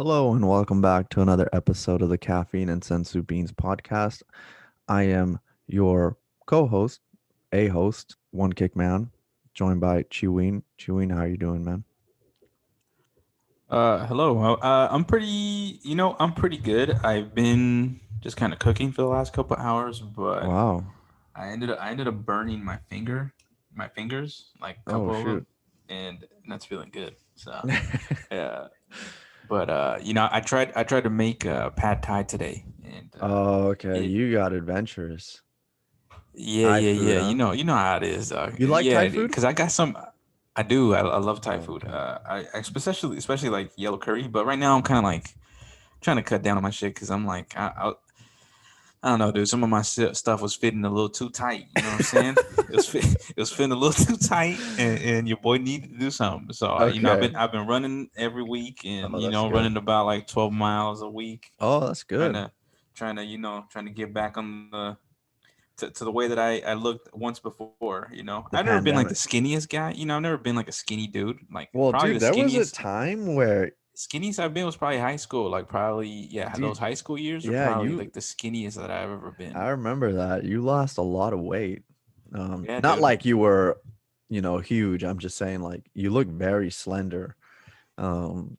Hello and welcome back to another episode of the Caffeine and Sensu Beans podcast. I am your co-host, a host, One Kick Man, joined by Chiween. Chiween, how are you doing, man? Hello. I'm pretty good. I've been just kind of cooking for the last couple hours, but Wow. I ended up burning my fingers, like a Oh couple of shoot. them, and that's feeling good. So, yeah. But I tried to make pad thai today, and Oh, okay. it You got adventures. yeah, Thai yeah, food, yeah. huh? You know how it is. You like Thai Yeah, food? because I got some. I do. I love Thai Oh, food. okay. I especially like yellow curry. But right now I'm kind of like trying to cut down on my shit because I'm like I don't know, dude. Some of my stuff was fitting a little too tight. You know what I'm saying? It was fitting a little too tight, and your boy needed to do something. So I've Okay. been running every week, and Oh, that's good. running about like 12 miles a week, Oh, that's trying good. to trying to get back on the to the way that I looked once before. I've The never been like the pandemic. skinniest guy. I've never been like a skinny dude. Like Well, probably the dude, there was a skinniest time where, skinniest I've been was probably high school. Like probably yeah, dude, those high school years are yeah, probably you like the skinniest that I've ever I been. remember that. You lost a lot of weight. Yeah, Not dude. like you were, huge. I'm just saying like you look very slender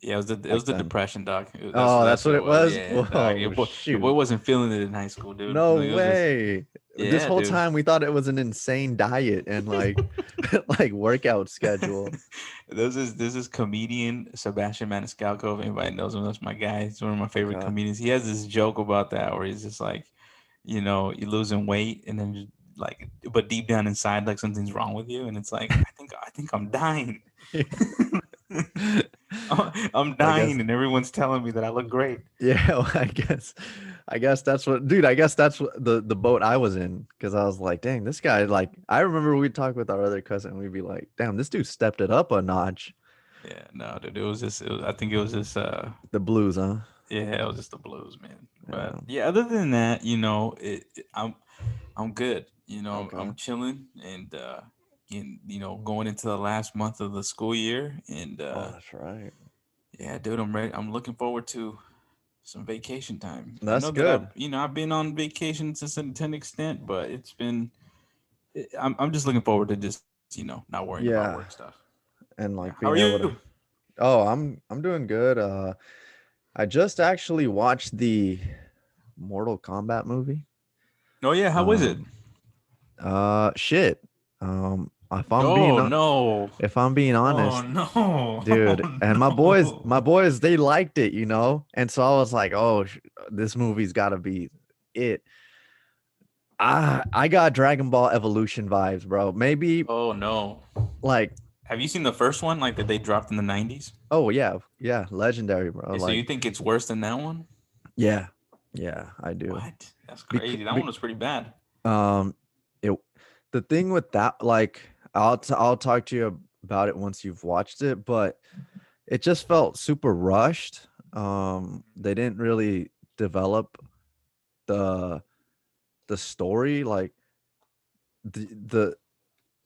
Yeah, it back was the then. depression, doc. Oh, that's That's what what it it was. was? Yeah, dog. Whoa, Your boy shoot. wasn't feeling it in high school, dude. No Like it was just way. This yeah, whole dude. time we thought it was an insane diet and like like workout schedule. This is comedian Sebastian Maniscalco. If anybody knows him, that's my guy. He's one of my favorite Okay. comedians. He has this joke about that where he's just like, you're losing weight and then like, but deep down inside, like something's wrong with you, and it's like, I think I'm dying. I'm I guess dying, and everyone's telling me that I look great. yeah, well, I guess that's what dude, I guess that's what the boat I was in because I was like, dang, this guy like I remember we'd talk with our other cousin and we'd be like, damn, this dude stepped it up a notch. Yeah, no, dude, it was just, I think it was just, The blues, huh? yeah, it was just the blues, man. But Yeah. yeah, other than that, I'm good. Okay. I'm chilling and, going into the last month of the school year, and Oh, that's right. yeah, dude, I'm ready. I'm looking forward to some vacation time. I That's know that good. I've been on vacation to an extent, but I'm just looking forward to just not worrying about work Yeah. stuff. And Yeah, how like are being you? able to oh, I'm doing good. I just actually watched the Mortal Kombat movie. Oh yeah, how was it? Um shit. If I'm being Oh no. if I'm being Oh honest, no. dude, and my boys Oh my no. boys they liked it, and so I was like, oh, this movie's got to be it. I got Dragon Ball Evolution vibes, bro. Maybe Oh no. like, Have you seen the first one like that they dropped in the 90s? oh yeah, yeah, legendary, bro. So Like, you think it's worse than that one? yeah, yeah, I do. What? That's Bec- crazy. That one bec- was pretty bad. um, it the thing with that, like, I'll talk to you about it once you've watched it, but it just felt super rushed. They didn't really develop the the story, like the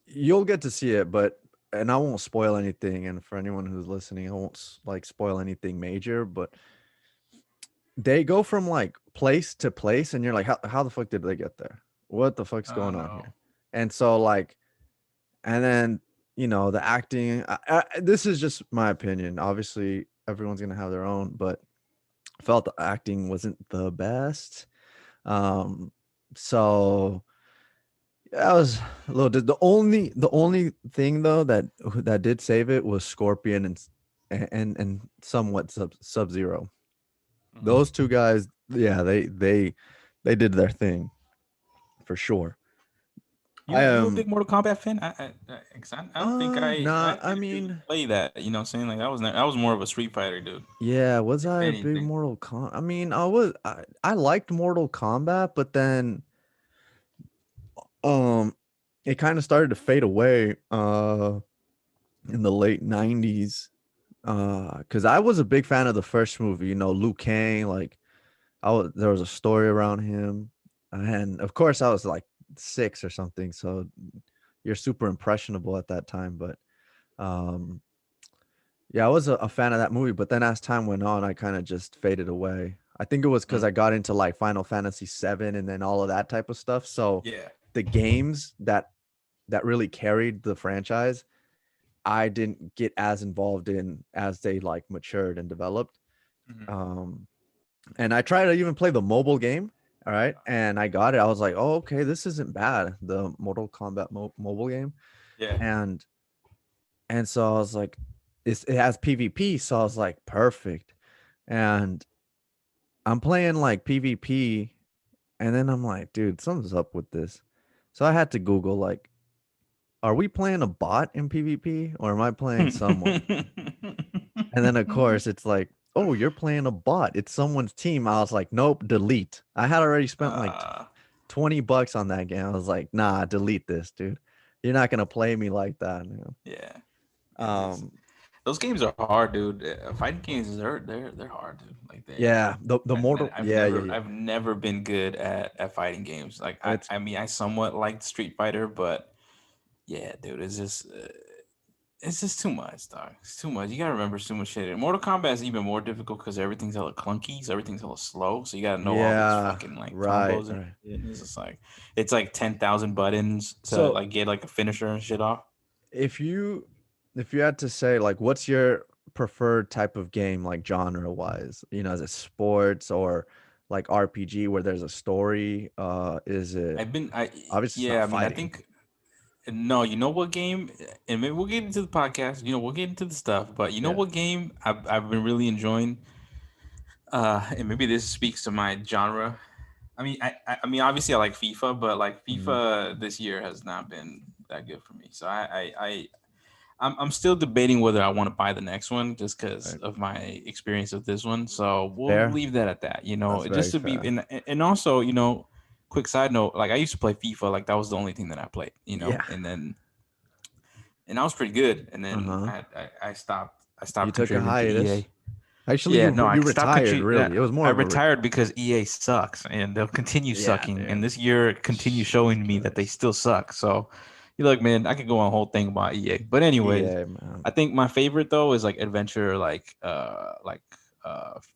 you'll get to see it, but and I won't spoil anything. And for anyone who's listening, I won't like spoil anything major, but they go from like place to place, and you're like, how the fuck did they get there? What the fuck's Oh going on no. here? And so like, and then the acting. This is just my opinion. Obviously, everyone's gonna have their own, but I felt the acting wasn't the best. Um, so that was a little. The only thing though that did save it was Scorpion and somewhat Sub Zero. Mhm. Those two guys, yeah, they did their thing for sure. I You a am big Mortal Kombat fan? 'Cause I don't think nah, I I didn't really mean, play that. You know what I'm saying? Like I was more of a Street Fighter dude, yeah, was if I a big anything. Mortal Kombat? I mean, I liked Mortal Kombat, but then um it kind of started to fade away in the late 90s. Cuz I was a big fan of the first movie, Liu Kang, like there was a story around him, and of course I was like 6 or something, so you're super impressionable at that time, but um Yeah, I was a fan of that movie, but then as time went on, I kind of just faded away. I think it was because Mm. I got into like Final Fantasy VII and then all of that type of stuff. So Yeah. the games that really carried the franchise, I didn't get as involved in as they like matured and developed. Mhm. Um, and I tried to even play the mobile game. All right, and I got it. I was like, oh, okay, this isn't bad. The Mortal Kombat mobile game, Yeah. and so I was like, it has PvP, so I was like, perfect. And I'm playing like PvP, and then I'm like, dude, something's up with this. So I had to Google like, are we playing a bot in PvP or am I playing someone? And then of course it's like, oh, you're playing a bot. It's someone's team. I was like, nope, delete. I had already spent like uh, 20 bucks on that game. I was like, nah, delete this, dude. You're not gonna play me like that, man. yeah. Um, Those games are hard, dude. Fighting games they're hard, dude. Like yeah, the man, Mortal, yeah, yeah, yeah. I've never been good at fighting games. Like It's I mean I somewhat liked Street Fighter, but yeah, dude, it's just too much, dog. It's too much. You gotta remember so much shit. And Mortal Kombat is even more difficult because everything's hella clunky, so everything's hella slow. So you gotta know all these yeah, fucking like right, combos and right. shit. And it's like 10,000 buttons to So like get like a finisher and shit off. if you had to say like what's your preferred type of game like genre wise, is it sports or like RPG where there's a story? Is it I obviously it's yeah, not I mean I fighting. think no, you know what game, and maybe we'll get into the podcast. We'll get into the stuff, but you know Yeah. what game I've been really enjoying. And maybe this speaks to my genre. I mean, obviously I like FIFA, but like Mhm. FIFA this year has not been that good for me. So I'm still debating whether I want to buy the next one just because Right. of my experience with this one. So we'll Fair. leave that at that. That's Just very to be fair. and also quick side note, like I used to play FIFA, like that was the only thing that I played. Yeah. And I was pretty good. And then Uh-huh. I stopped. I You stopped took a contributing to hiatus. EA. Actually, Yeah, no, I you stopped retired contributing. really. It was I more of a retired because EA sucks, and they'll continue yeah, sucking. And dude. this year continues Jesus showing me that they Christ. still suck. So, you look, man, I could go on a whole thing about EA. But anyways, EA, man. I think my favorite though is like adventure, like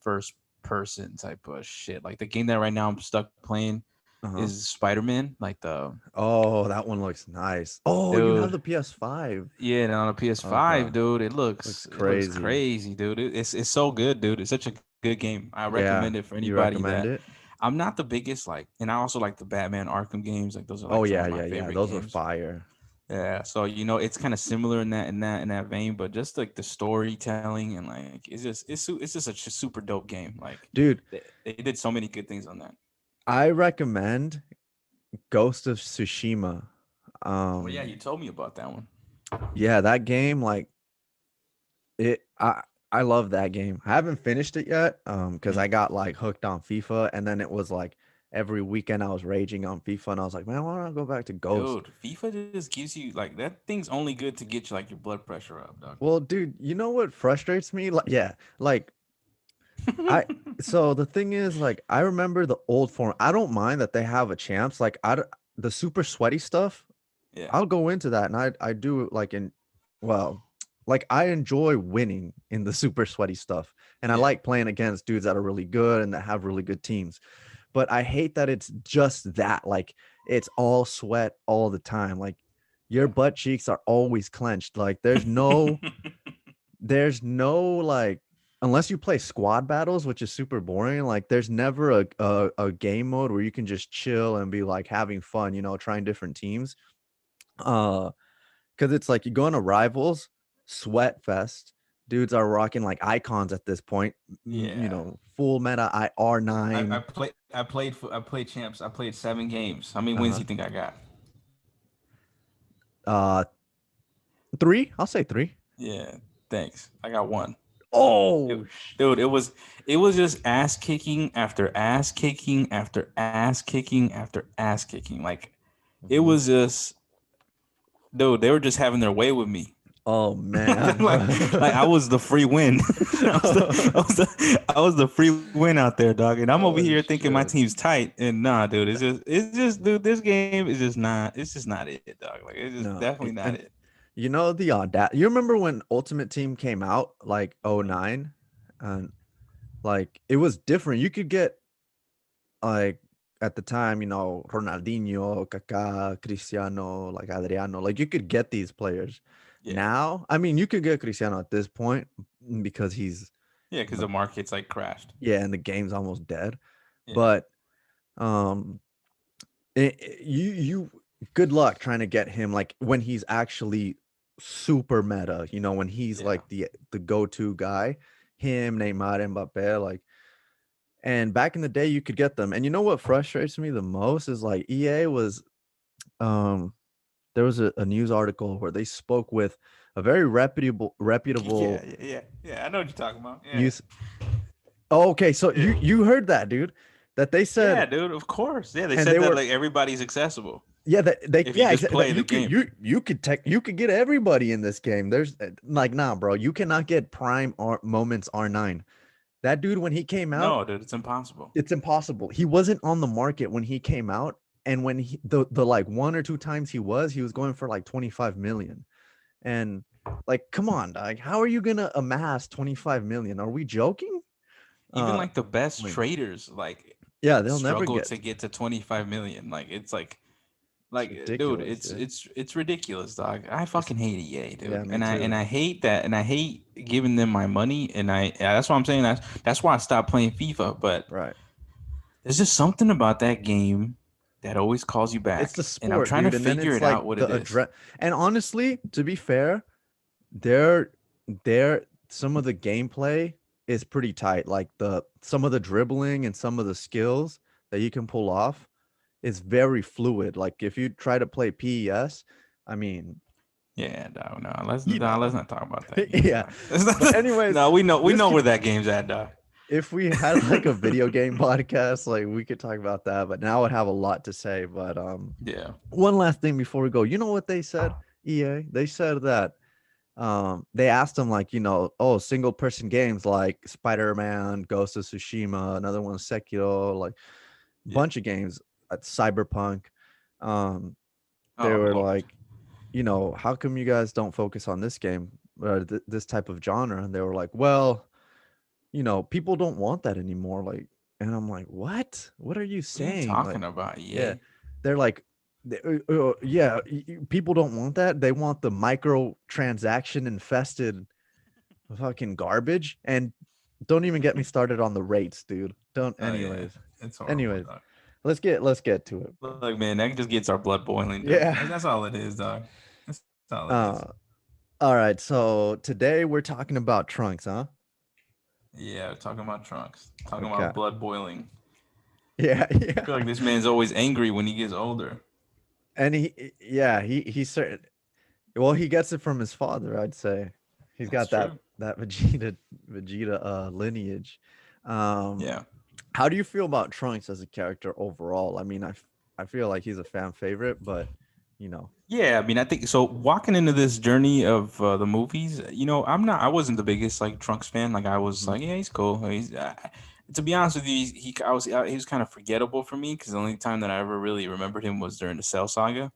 first person type of shit. Like the game that right now I'm stuck playing Uh-huh. is Spider Man. Like the Oh, that one looks nice. Oh, you have dude. the PS5. Yeah, and on a PS5, Okay. dude, Looks it looks crazy. crazy, dude. It's so good, dude. It's such a good game. I Yeah. recommend it for You anybody recommend that it? I'm not the biggest like, and I also like the Batman Arkham games. Like those are Oh like some yeah, of my yeah, yeah. favorite Those are games. fire. Yeah, so it's kind of similar in that vein, but just like the storytelling and like it's just such a super dope game. Like Dude, they did so many good things on that. I recommend Ghost of Tsushima. Oh yeah, Um you told me about that one. yeah, that game like it I love that game. I haven't finished it yet because Mhm. I got like hooked on FIFA and then it was like every weekend I was raging on FIFA and I was like, man, why don't I go back to Ghost? Dude, FIFA just gives you like that thing's only good to get you like your blood pressure up, dog. Well, dude, you know what frustrates me? Like, yeah, like I so the thing is, like, I remember the old form. I don't mind that they have a champs. Like, the super sweaty stuff, Yeah. I'll go into that, and I do like well, like I enjoy winning in the super sweaty stuff, and I Yeah. like playing against dudes that are really good and that have really good teams. But I hate that it's just that, like, it's all sweat all the time. Like, your Yeah. butt cheeks are always clenched. Like, there's no like unless you play squad battles, which is super boring, like there's never a game mode where you can just chill and be like having fun, trying different teams. Because it's like you go into rivals, sweat fest. Dudes are rocking like icons at this point, Yeah. full meta I R9. I played champs. I played 7 games. How many wins do Uh-huh. you think I got? Uh three, I'll say three. Yeah. Thanks. I got one. Dude, Oh it was just ass kicking after ass kicking after ass kicking after ass kicking. Like it Mhm. was just dude, they were just having their way with me. Oh man. like I was the free win. I was the free win out there, dog. And I'm over Oh here thinking my shit. team's tight. And nah, dude, it's just dude, this game is just not it's just not it, dog. Like it's just No. definitely not And it. You know the you remember when Ultimate Team came out like '09, and like it was different. You could get like at the time, Ronaldinho, Kaká, Cristiano, like Adriano, like you could get these players. Yeah, Now, I mean, you could get Cristiano at this point because he's, yeah, because you know, the market's like crashed. yeah, and the game's almost dead. Yeah, But um you good luck trying to get him like when he's actually super meta, when he's yeah. like the go-to guy, him, Neymar, Mbappe, like. And back in the day, you could get them. And you know what frustrates me the most is like EA was, um, there was a news article where they spoke with a very reputable Yeah, yeah, yeah, yeah. I know what you're talking about. Yeah, news. Oh, okay, so yeah, you heard that, dude, that they yeah, said, dude. Of course. Yeah, they and said they that were, like everybody's accessible yeah, that they, if you yeah, just that play the you could, game. you could get everybody in this game. There's like, nah, bro, you cannot get prime moments R9. That dude, when he came out, No, dude, it's impossible. it's impossible. He wasn't on the market when he came out, and when the like one or two times he was going for like 25 million. And like, come on, dog, how are you gonna amass 25 million? Are we joking? Even Uh, like the best wait, traders like yeah, they'll never struggle get. to get to 25 million. Like it's It's dude, ridiculous, it's dude. it's ridiculous, dog. I It's fucking hate EA, Yeah, dude, me and too. I hate that, and I hate giving them my money, and that's why I'm saying that's why I stopped playing FIFA. But Right. there's just something about that game that always calls you It's the back, and I'm sport, trying to dude, and then figure it's it like out what the it is. address. And honestly, to be fair, their some of the gameplay is pretty tight. Like the some of the dribbling and some of the skills that you can pull off is very fluid. Like if you try to play PES, I mean, Yeah, no, you let's know, not talk about that game, yeah. dog. But anyways, No, we this know could, where that game's at, dog. if we had like a video game podcast, like we could talk about that. But now I would have a lot to say. But Yeah. one last thing before we go, you know what they said? EA, they said that they asked them like, oh, single person games like Spider-Man, Ghost of Tsushima, another one, Sekiro, like Yeah. bunch of games at Cyberpunk. um they Oh were Lord. like, how come you guys don't focus on this game, or this type of genre? And they were like, well, people don't want that anymore, like. And I'm like, what are you What are you saying, like? talking about, Yeah, EA? they're like, yeah, people don't want that. They want the micro transaction infested fucking garbage. And don't even get me started on the rates, dude. Don't. Oh yeah, Anyways, it's horrible, anyways, dog. let's get to it, bro. Look, man, that just gets our blood boiling, dude. Yeah. That's all it is, dog. That's all it is. uh all right, so today we're talking about Trunks, huh? Yeah, talking about Trunks, talking Okay. about blood boiling. Yeah. I Yeah. feel like this man's always angry when he gets older. And yeah, he certain, well, he gets it from his father, I'd say. He's That's got that true. Vegeta lineage. um Yeah. how do you feel about Trunks as a character overall? I mean, I feel like he's a fan favorite, but you know Yeah, I mean, I think so. Walking into this journey of the movies, I wasn't the biggest like Trunks fan. Like, I was Mhm. like, yeah, he's cool. To be honest with you, he was kind of forgettable for me because the only time that I ever really remembered him was during the Cell Saga.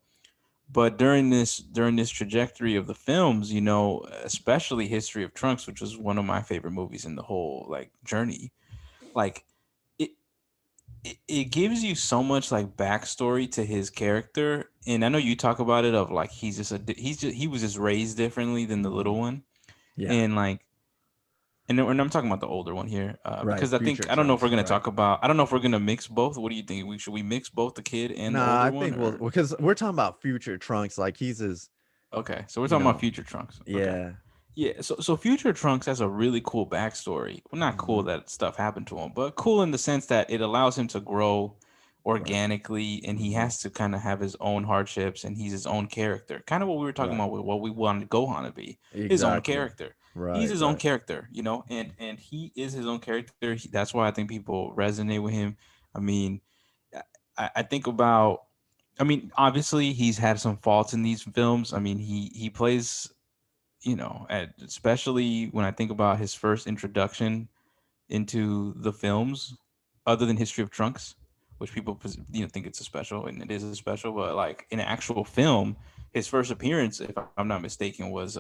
But during this trajectory of the films, especially History of Trunks, which was one of my favorite movies in the whole like journey, like it it gives you so much like backstory to his character. And I know you talk about it of like he was just raised differently than the little one. Yeah. And like and I'm talking about the older one here, Right, because future I don't know if we're Trunks, gonna right. talk about I don't know if we're gonna mix both. What do you think? Should we mix both the kid and the Nah, I older one, think we'll, or because we're talking about future Trunks, like he's his, okay? So we're you talking about know, future Trunks. Okay. yeah. Yeah, so Future Trunks has a really cool backstory. Well, not cool Hmm. that stuff happened to him, but cool in the sense that it allows him to grow Right. organically, and he Hmm. has to kind of have his own hardships, and he's his own character. Kind of what we were talking Right. about with what we wanted Gohan to be, his own Exactly. character. He's Right, his own right. character, and he is his own character. That's why I think people resonate with him. I mean, I think about. I mean, obviously he's had some faults in these films. I mean, he plays especially when I think about his first introduction into the films, other than History of Trunks, which people think it's a special, and it is a special. But like in an actual film, his first appearance, if I'm not mistaken, was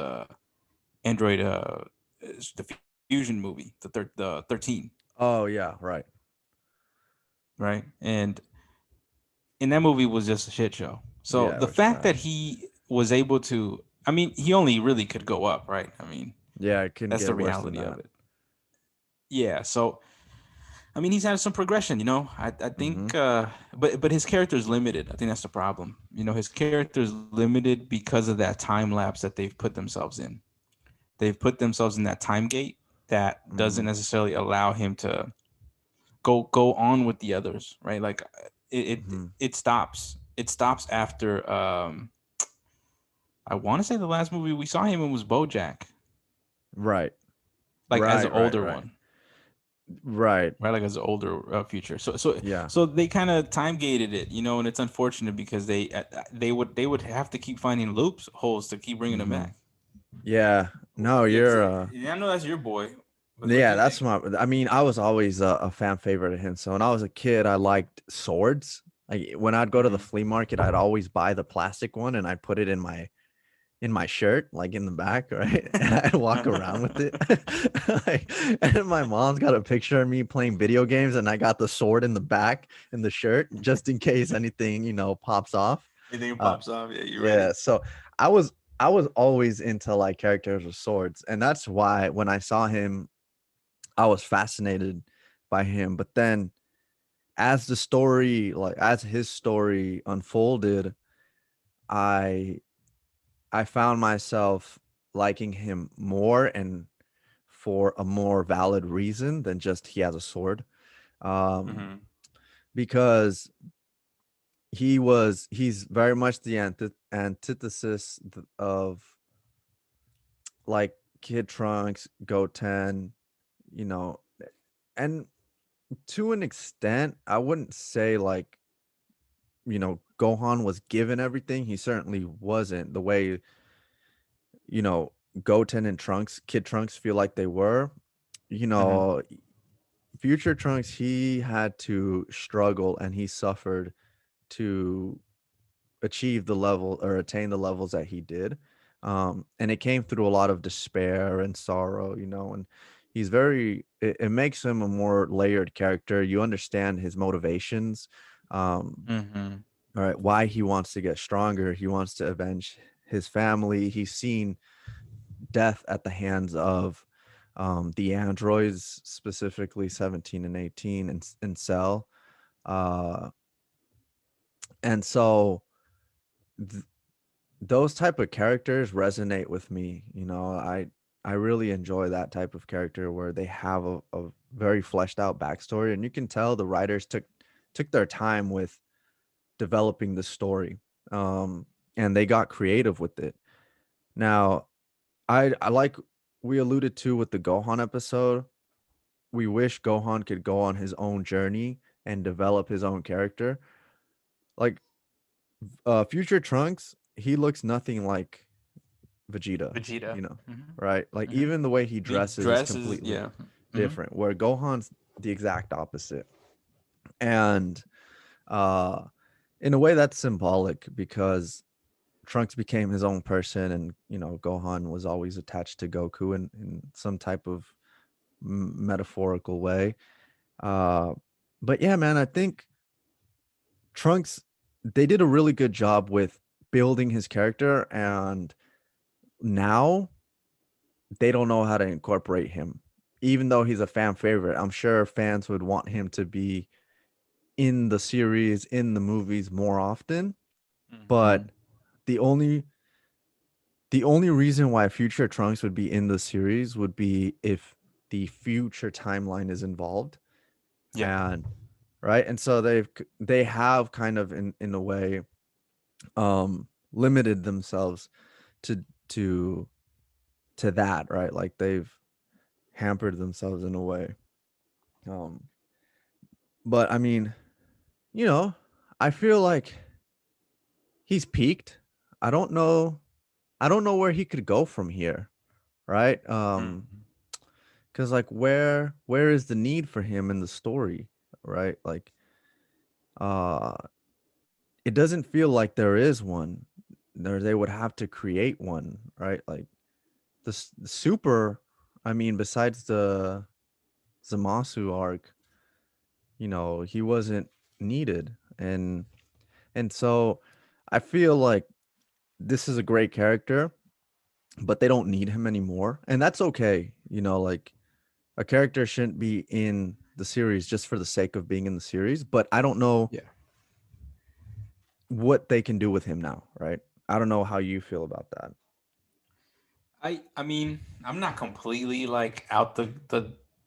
Android the Fusion movie, the 13, Oh yeah, right. right? And that movie was just a shit show. So Yeah, it the was fact that trash. he was able to, I mean, he only really could go up, right? I mean, Yeah, it couldn't that's the get worse than reality of that. it. Yeah. So I mean, he's had some progression, you know. I Mm-hmm. think, but his character is limited. I think that's the problem. You know, his character is limited because of that time lapse that they've put themselves in. They've put themselves in that time gate that Mm-hmm. doesn't necessarily allow him to go on with the others, right? Like Mm-hmm. it stops. It stops after I want to say the last movie we saw him in was BoJack, Right. like as an Right. Right. older Right. one. Right. Right, like as an older future. Yeah. So they kind of time gated it, you know, and it's unfortunate because they would have to keep finding loops holes to keep bringing him Mm-hmm. back. Yeah. No, Yeah, you're yeah, I know that's your boy, but what do yeah, you that's think? my I mean, I was always a fan favorite of him. So when I was a kid, I liked swords. Like when I'd go to the Hmm. flea market, I'd always buy the plastic one and I'd put it in my shirt, like in the back, right? And I'd walk around with it. Like, and my mom's got a picture of me playing video games, and I got the sword in the back in the shirt just in case anything, pops off. Anything Uh, pops off, yeah, you yeah. ready? So I was I was always into like characters with swords, and that's why when I saw him, I was fascinated by him. But then as his story unfolded, I I found myself liking him more and for a more valid reason than just he has a sword. Um, Hmm. because he's very much the antithesis of like Kid Trunks, Goten, you know, and to an extent, I wouldn't say like, Gohan was given everything. He certainly wasn't the way, you know, Goten and Kid Trunks feel like they were. You Hmm. know, Future Trunks, he had to struggle and he suffered to achieve the level or attain the levels that he did. And it came through a lot of despair and sorrow, and it makes him a more layered character. You understand his motivations, um, Hmm. all right, why he wants to get stronger. He wants to avenge his family. He's seen death at the hands of the androids, specifically 17 and 18 and Cell. Uh, and so th- those type of characters resonate with me. I really enjoy that type of character where they have a very fleshed out backstory, and you can tell the writers took their time with developing the story, um, and they got creative with it. Now, I like we alluded to with the Gohan episode. We wish Gohan could go on his own journey and develop his own character. Like Future Trunks, he looks nothing like Vegeta, Vegeta. Hmm. right? Like Hmm. even the way he The dresses is dress is, completely yeah. Hmm. different. Where Gohan's the exact opposite. And uh in a way that's symbolic because Trunks became his own person, and Gohan was always attached to Goku in some type of metaphorical way. Uh but yeah, man, I think Trunks, they did a really good job with building his character, and now they don't know how to incorporate him. Even though he's a fan favorite, I'm sure fans would want him to be in the series, in the movies more often. Hmm. But the only the only reason why future Trunks would be in the series would be if the future timeline is involved. Yeah. And right. And so they have kind of in a way limited themselves to to to that, right? Like they've hampered themselves in a way. Um but I mean, you know, I feel like he's peaked. I don't know I don't know where he could go from here, right? Hmm. Cuz like where is the need for him in the story, right? Like uh it doesn't feel like there is one. They would have to create one, right? Like the super, I mean, besides the Zamasu arc, he wasn't needed. And so I feel like this is a great character, but they don't need him anymore. And that's okay. Like a character shouldn't be in the series just for the sake of being in the series, but I don't know Yeah. what they can do with him now, right? I don't know how you feel about that. I mean, I'm not completely like out the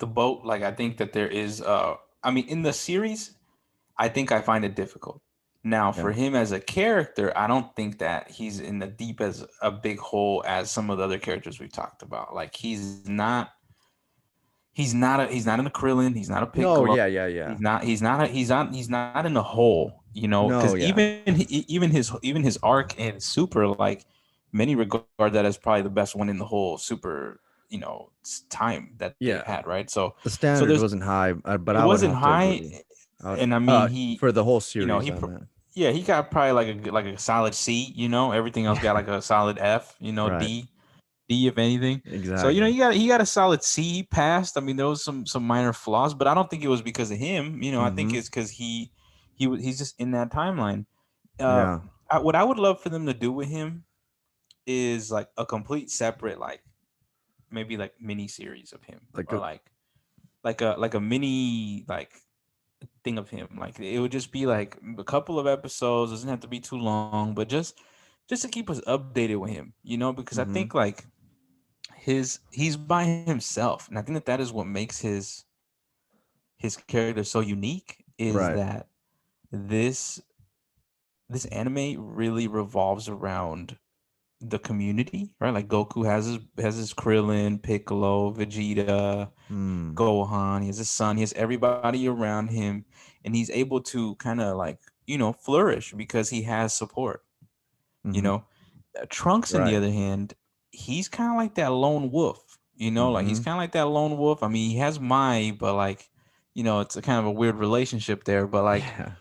boat. Like I think that there is I mean in the series, I think I find it difficult. Now, for Yeah. him as a character, I don't think that he's in the deep as a big hole as some of the other characters we talked about. Like he's not in a Krillin, he's not a No, Piccolo, yeah, yeah, yeah. he's not in the hole, you know, No, because yeah. even his arc and Super, like many regard that as probably the best one in the whole Super, time that they've Yeah. had, right? So The so standard there's wasn't high, but it I would wasn't have to high, agree. I would and I mean he for the whole you know series, he I pr- meant. yeah, he got probably like a solid C, everything else got Yeah. like a solid F, Right. D if anything. So Exactly. he got a solid C. He passed. I mean, there was some minor flaws, but I don't think it was because of him. I think Mhm. it's because he's just in that timeline. Uh, Yeah. what I would love for them to do with him is like a complete separate, like maybe like mini series of him, Like or a like a mini like thing of him. Like it would just be like a couple of episodes. Doesn't have to be too long, but just to keep us updated with him. Because I mhm. think like he's by himself, and I think that is what makes his character so unique. Is Right. that this this anime really revolves around the community, right? Like Goku has his Krillin, Piccolo, Vegeta, Mm. Gohan. He has his son. He has everybody around him, and he's able to kind of like flourish because he has support. You Mhm. know, Trunks, on the Right. other hand, he's kind of like that lone wolf. Like he's Mhm. kind of like that lone wolf. I mean, he has Mai, but like, it's a kind of a weird relationship there. But like, Yeah.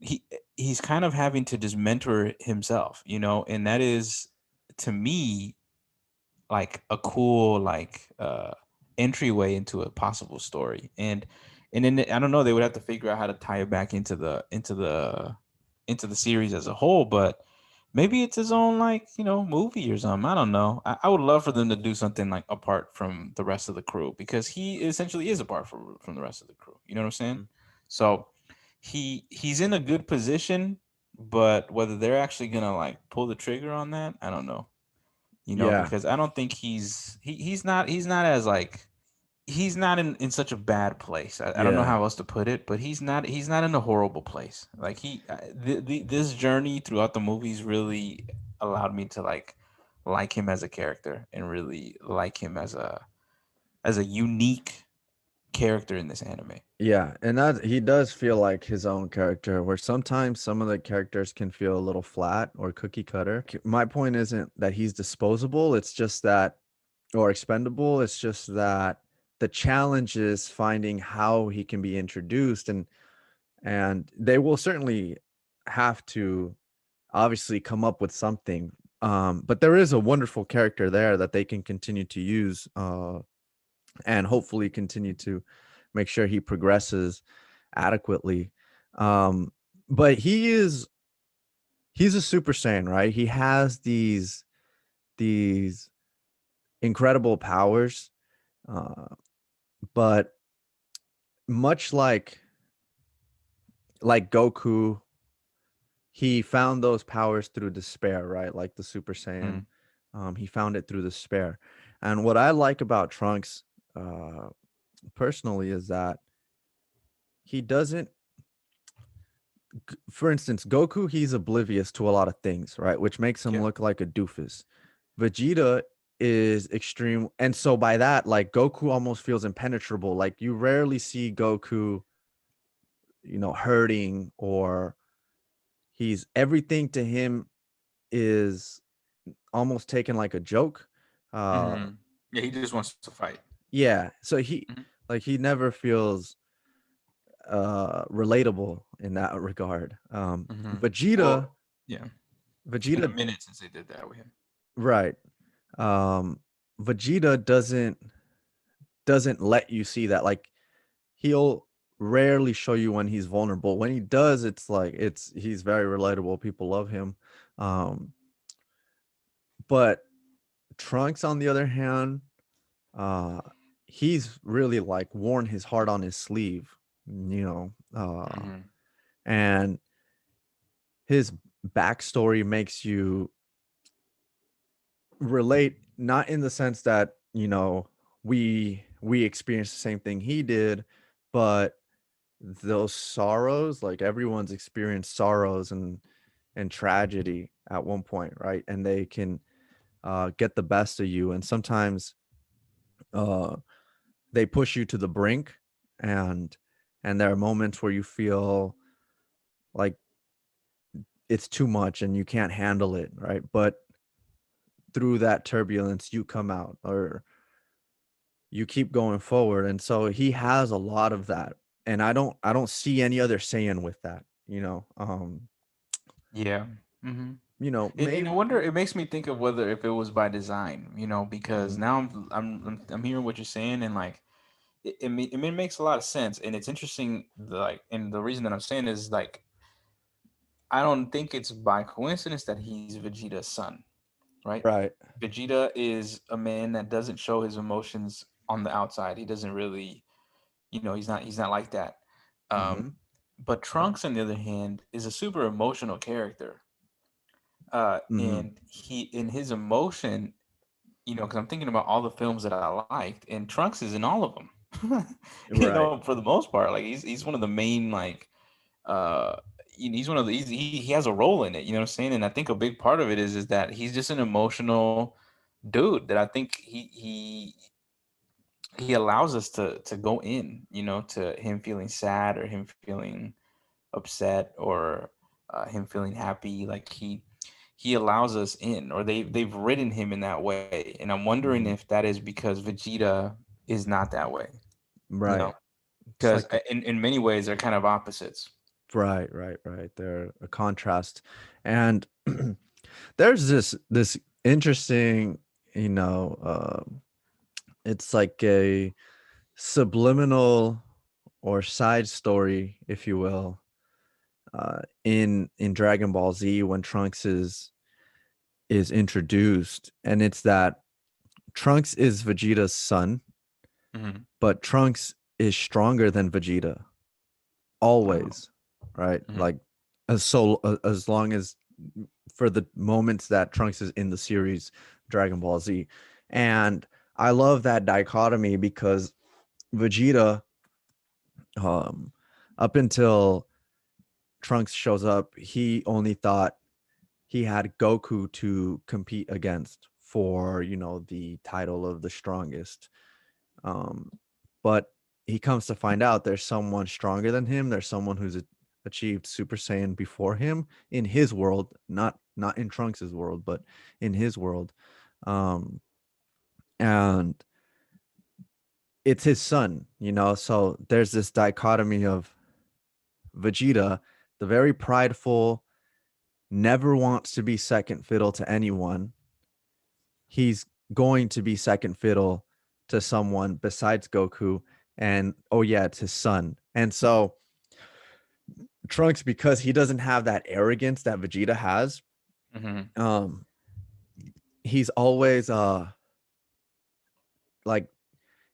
he he's kind of having to just mentor himself, and that is to me like a cool like entryway into a possible story. And then I don't know, they would have to figure out how to tie it back into the series as a whole, but maybe it's his own like movie or something. I don't know. I would love for them to do something like apart from the rest of the crew, because he essentially is apart from the rest of the crew. You know what I'm saying? Mhm. So he's in a good position, but whether they're actually gonna like pull the trigger on that, I don't know. Yeah. Because I don't think he's not as like he's not in such a bad place. I don't know Yeah. how else to put it, but he's not in a horrible place. Like this journey throughout the movies really allowed me to like him as a character, and really like him as a unique character in this anime. Yeah, and that he does feel like his own character, where sometimes some of the characters can feel a little flat or cookie cutter. My point isn't that he's disposable, it's just that, or expendable, it's just that the challenge is finding how he can be introduced, and they will certainly have to obviously come up with something. But there is a wonderful character there that they can continue to use, and hopefully continue to make sure he progresses adequately. Um, but he's a Super Saiyan, right? He has these incredible powers, uh, but much like Goku, he found those powers through despair, right? Like the Super Saiyan, Mm. he found it through despair. And what I like about Trunks, uh, personally, is that he doesn't for instance, Goku, he's oblivious to a lot of things, right? Which makes him Yeah. look like a doofus. Vegeta is extreme. And so by that, like Goku almost feels impenetrable. Like you rarely see Goku, hurting, or he's everything to him is almost taken like a joke. Uh Hmm. Yeah, he just wants to fight. yeah. So Mhm. he never feels relatable in that regard. Well, Vegeta, yeah. It's been a Vegeta, minute since they did that with him. right? Um, Vegeta doesn't let you see that. Like he'll rarely show you when he's vulnerable. When he does, it's like he's very relatable. People love him. Um, but Trunks, on the other hand, uh, he's really like worn his heart on his sleeve, you know, Hmm. and his backstory makes you relate, not in the sense that, you know, we experienced the same thing he did, but those sorrows, like everyone's experienced sorrows and tragedy at one point, right? And they can get the best of you, and sometimes uh they push you to the brink, and there are moments where you feel like it's too much and you can't handle it, right? But through that turbulence you come out, or you keep going forward. And so he has a lot of that, and I don't see any other saying with that, you know. Yeah. Hmm. And Maybe. I wonder. It makes me think of whether if it was by design, because Mhm. now I'm hearing what you're saying, and like it makes a lot of sense, and it's interesting. Like, and the reason that I'm saying is like I don't think it's by coincidence that he's Vegeta's son, right? Right. Vegeta is a man that doesn't show his emotions on the outside. He doesn't really, he's not like that. Um, Hmm. but Trunks, on the other hand, is a super emotional character. Hmm. And he, in his emotion, because I'm thinking about all the films that I liked, and Trunks is in all of them. Right. For the most part, like he's one of the main like uh he's one of the he has a role in it, you know what I'm saying? And I think a big part of it is that he's just an emotional dude that I think he allows us to go in, to him feeling sad or him feeling upset or him feeling happy. Like he allows us in, or they've written him in that way. And I'm wondering Hmm. if that is because Vegeta is not that way, you Right. know, It's because like in many ways they're kind of opposites. right. They're a contrast. And there's this interesting, you know, it's like a subliminal or side story, if you will, in Dragon Ball Z when Trunks is introduced, and it's that Trunks is Vegeta's son, Hmm. but Trunks is stronger than Vegeta Oh. always, right? Hmm. Like as long as, for the moments that Trunks is in the series Dragon Ball Z. And I love that dichotomy because Vegeta, um up until Trunks shows up, he only thought he had Goku to compete against for, the title of the strongest. Um, but he comes to find out there's someone stronger than him. There's someone who's achieved Super Saiyan before him in his world, not in Trunks's world, but in his world. Um, and it's his son, So there's this dichotomy of Vegeta, the very prideful, never wants to be second fiddle to anyone. He's going to be second fiddle to someone besides Goku. And oh yeah, it's his son. And so Trunks, because he doesn't have that arrogance that Vegeta has, Hmm. um, he's always like,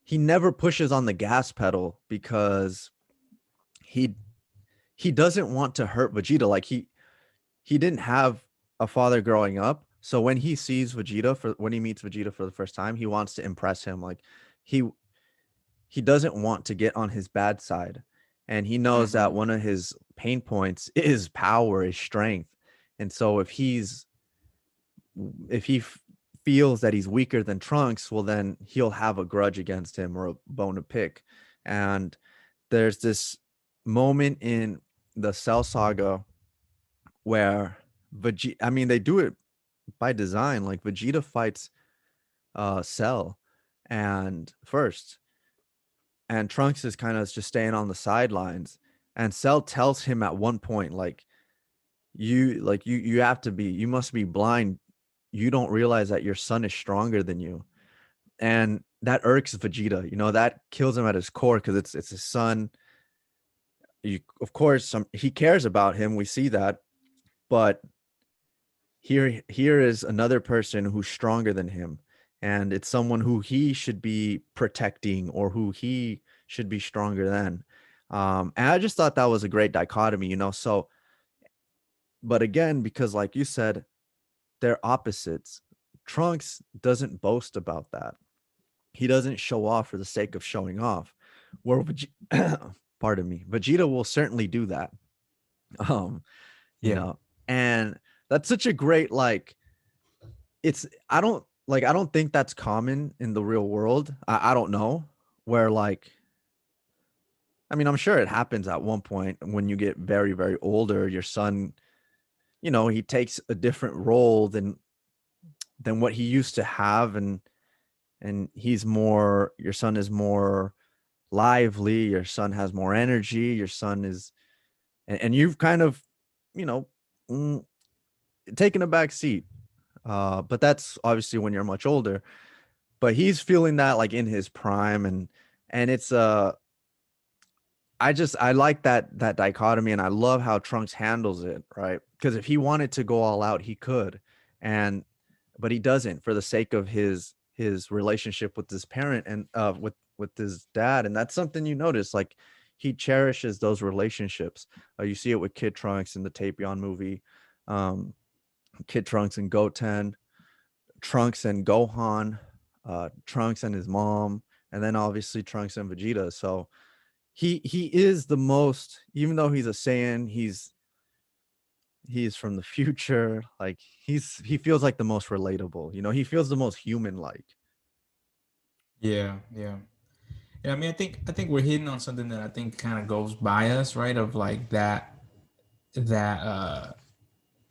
he never pushes on the gas pedal because he he doesn't want to hurt Vegeta. Like he didn't have a father growing up. So when he meets Vegeta for the first time, he wants to impress him. Like he he doesn't want to get on his bad side. And he knows that Hmm. one of his pain points is power, is strength. And so if he feels that he's weaker than Trunks, well, then he'll have a grudge against him or a bone to pick. And there's this moment in the Cell Saga where Vegeta, I mean, they do it by design. Like Vegeta fights Cell and first, and Trunks is kind of just staying on the sidelines. And Cell tells him at one point, you have to be, you must be blind. You don't realize that your son is stronger than you. And that irks Vegeta. That kills him at his core because it's his son. Of course, he cares about him. We see that, but here is another person who's stronger than him, and it's someone who he should be protecting or who he should be stronger than. And I just thought that was a great dichotomy. So, but again, because like you said, they're opposites. Trunks doesn't boast about that. He doesn't show off for the sake of showing off. Where pardon me, Vegeta will certainly do that. Um, you Yeah. know, and that's such a great I don't think that's common in the real world. I don't know where I'm sure it happens at one point when you get very, very older, your son, he takes a different role than what he used to have, and your son is more lively, your son has more energy, your son is, and you've kind of, you know, mm, taken a back seat. But that's obviously when you're much older. But he's feeling that like in his prime, and it's I like that dichotomy, and I love how Trunks handles it, right? Because if he wanted to go all out, he could, and but he doesn't for the sake of his relationship with his parent and with his dad, and that's something you notice. Like he cherishes those relationships. You see it with Kid Trunks in the Tapion movie, um, Kid Trunks and Goten, Trunks and Gohan, Trunks and his mom, and then obviously Trunks and Vegeta. So he is the most, even though he's a Saiyan, he's from the future. Like he feels like the most relatable. He feels the most human like. Yeah, yeah. Yeah, I mean, I think we're hitting on something that I think kind of goes by us, right? Of like that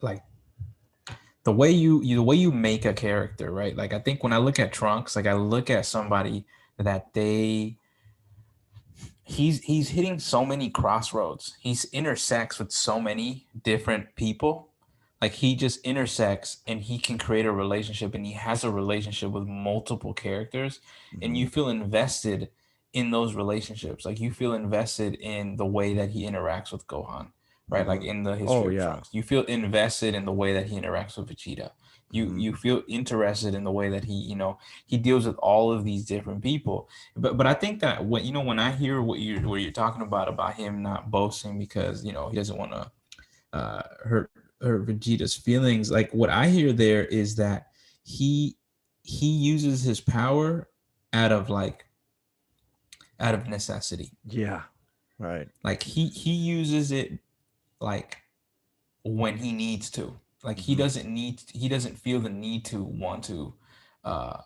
like the way you make a character, right? Like I think when I look at Trunks, like I look at somebody that he's hitting so many crossroads. He's intersects with so many different people. Like he just intersects and he can create a relationship, and he has a relationship with multiple characters, and Hmm. you feel invested in those relationships. Like you feel invested in the way that he interacts with Gohan, right? Like Hmm. in the Oh history of yeah. Trunks. You feel invested in the way that he interacts with Vegeta. You Hmm. you feel interested in the way that he deals with all of these different people. But I think that when I hear what you're talking about him not boasting because he doesn't want to hurt Vegeta's feelings. Like what I hear there is that he he uses his power out of out of necessity. Yeah. Right. Like he uses it like when he needs to. Like Hmm. he doesn't feel the need to want to uh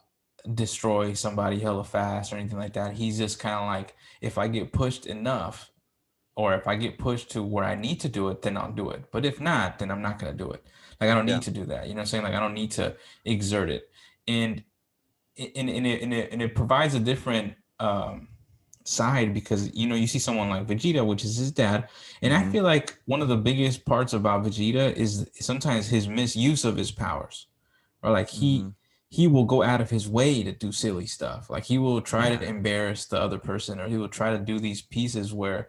destroy somebody hella fast or anything like that. He's just kind of like, if I get pushed enough, or if I get pushed to where I need to do it, then I'll do it. But if not, then I'm not going to do it. Like I don't Yeah. need to do that. You know what I'm saying? Like I don't need to exert it. And it provides a different side, because you see someone like Vegeta, which is his dad, and I Hmm. feel like one of the biggest parts about Vegeta is sometimes his misuse of his powers, or like Hmm. he will go out of his way to do silly stuff. Like he will try Yeah. to embarrass the other person, or he will try to do these pieces where,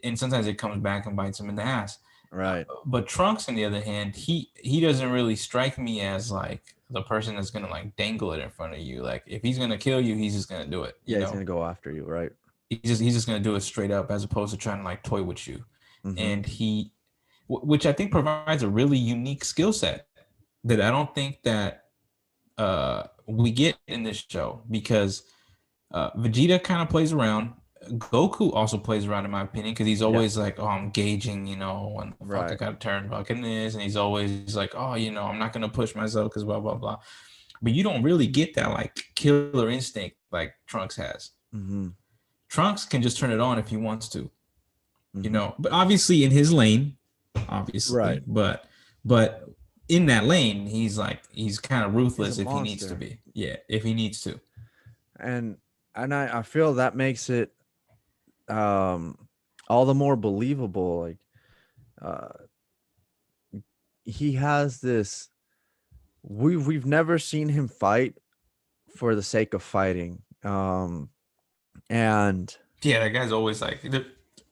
and sometimes it comes back and bites him in the ass. Right. But Trunks, on the other hand, he doesn't really strike me as like the person that's gonna like dangle it in front of you. Like if he's gonna kill you, he's just gonna do it. Yeah, he's gonna go after you, right? He's just gonna do it straight up, as opposed to trying to like toy with you. Hmm. And which I think provides a really unique skill set that I don't think that we get in this show, because Vegeta kind of plays around. Goku also plays around, in my opinion, because he's Yeah. always like, "Oh, I'm gauging, when the fuck I Right. gotta turn fucking this," and he's always like, "Oh, I'm not gonna push myself because blah blah blah." But you don't really get that like killer instinct like Trunks has. Hmm. Trunks can just turn it on if he wants to, Hmm. but obviously in his lane, obviously, Right. but in that lane, he's kind of He's a ruthless if he needs to monster. be. Yeah, if he needs to. and and I feel that makes it. um all the more believable. Like uh he has this, we've never seen him fight for the sake of fighting. And Yeah, that guy's always like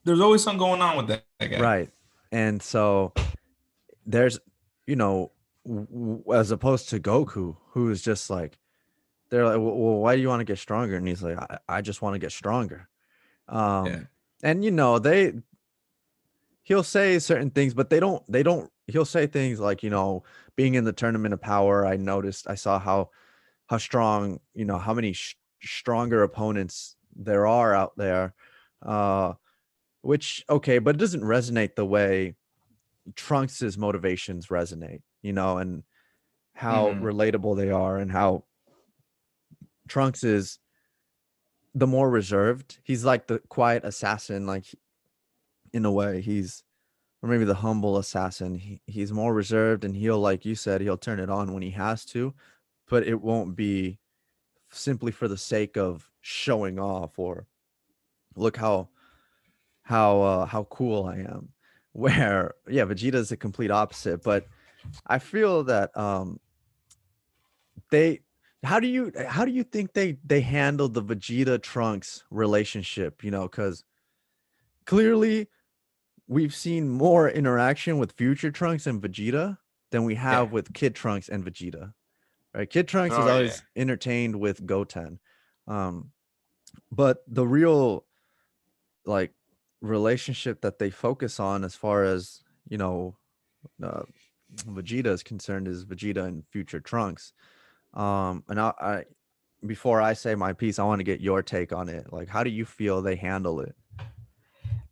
there's always something going on with that guy. right. And so there's, you know, as opposed to Goku, who is just like, they're like, well, why do you want to get stronger? And he's like, I just want to get stronger. Yeah. And he'll say certain things, but he'll say things like, being in the tournament of power, I saw how strong, how many stronger opponents there are out there. Uh, which, okay, but it doesn't resonate the way Trunks's motivations resonate, and how Hmm. relatable they are, and how Trunks is the more reserved. He's like the quiet assassin, like in a way. Or maybe the humble assassin. He's more reserved, and he'll, like you said, he'll turn it on when he has to, but it won't be simply for the sake of showing off, or look how cool I am. Where, yeah, Vegeta's the complete opposite. But I feel that they how do you think they handled the Vegeta Trunks relationship? Because clearly we've seen more interaction with Future Trunks and Vegeta than we Yeah. have with Kid Trunks and Vegeta. Right? Kid Trunks is Oh yeah. always entertained with Goten, um, but the real, like, relationship that they focus on, as far as uh, Vegeta is concerned, is Vegeta and Future Trunks. And I before I say my piece, I want to get your take on it. Like, how do you feel they handle it?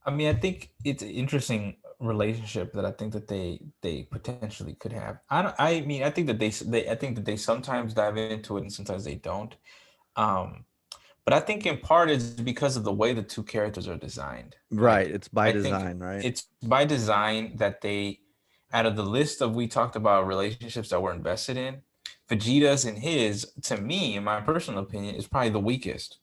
I mean, I think it's an interesting relationship that I think that they potentially could have. I don't. I mean, I think that I think that they sometimes dive into it and sometimes they don't. Um, but I think in part it's because of the way the two characters are designed. Right, Like it's by I think design, right? it's by design that they, out of the list of we talked about relationships that we're invested in, Vegeta's and his, to me, in my personal opinion, is probably the weakest.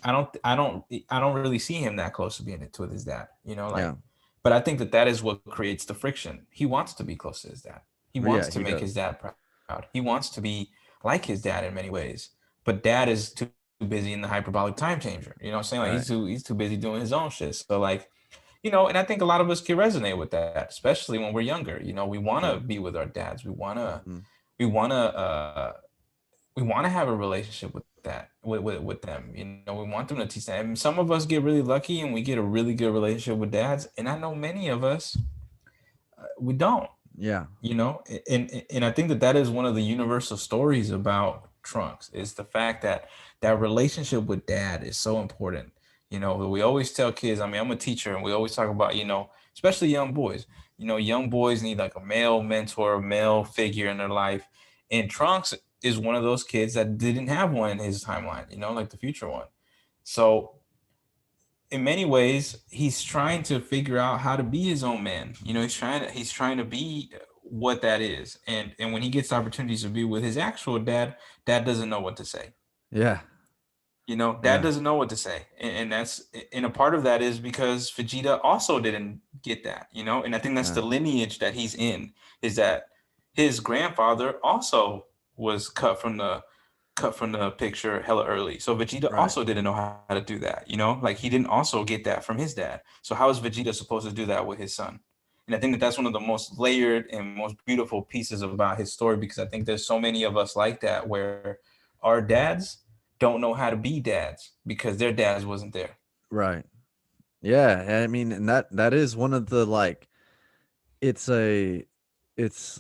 I don't really see him that close to being it with his dad. Yeah, But I think that that is what creates the friction. He wants to be close to his dad. He yeah, wants to he make his does. dad proud. He wants to be like his dad in many ways. But dad is too busy in the hyperbolic time changer. You know what I'm saying? Like Right. he's too busy doing his own shit. So like, and I think a lot of us can resonate with that, especially when we're younger. We want Yeah. to be with our dads. Mhm. We want to we want to have a relationship with that with them. We want them to teach that. And some of us get really lucky and we get a really good relationship with dads, and I know many of us we don't. Yeah. And I think that that is one of the universal stories about Trunks, is the fact that that relationship with dad is so important. We always tell kids, I mean, I'm a teacher, and we always talk about, especially young boys. Young boys need like a male mentor, a male figure in their life, and Trunks is one of those kids that didn't have one in his timeline, like the future one. So in many ways, he's trying to figure out how to be his own man. He's trying to be what that is. And when he gets opportunities to be with his actual dad, dad doesn't know what to say. Yeah. Dad Yeah. doesn't know what to say. And a part of that is because Vegeta also didn't get that. And I think that's Yeah. the lineage that he's in, is that his grandfather also was cut from the picture hella early. So Vegeta Right. also didn't know how to do that. Like he didn't also get that from his dad. So how is Vegeta supposed to do that with his son? And I think that that's one of the most layered and most beautiful pieces about his story, because I think there's so many of us like that, where our dads don't know how to be dads because their dads wasn't there. Right. Yeah. I mean, and that is one of the, like, it's a it's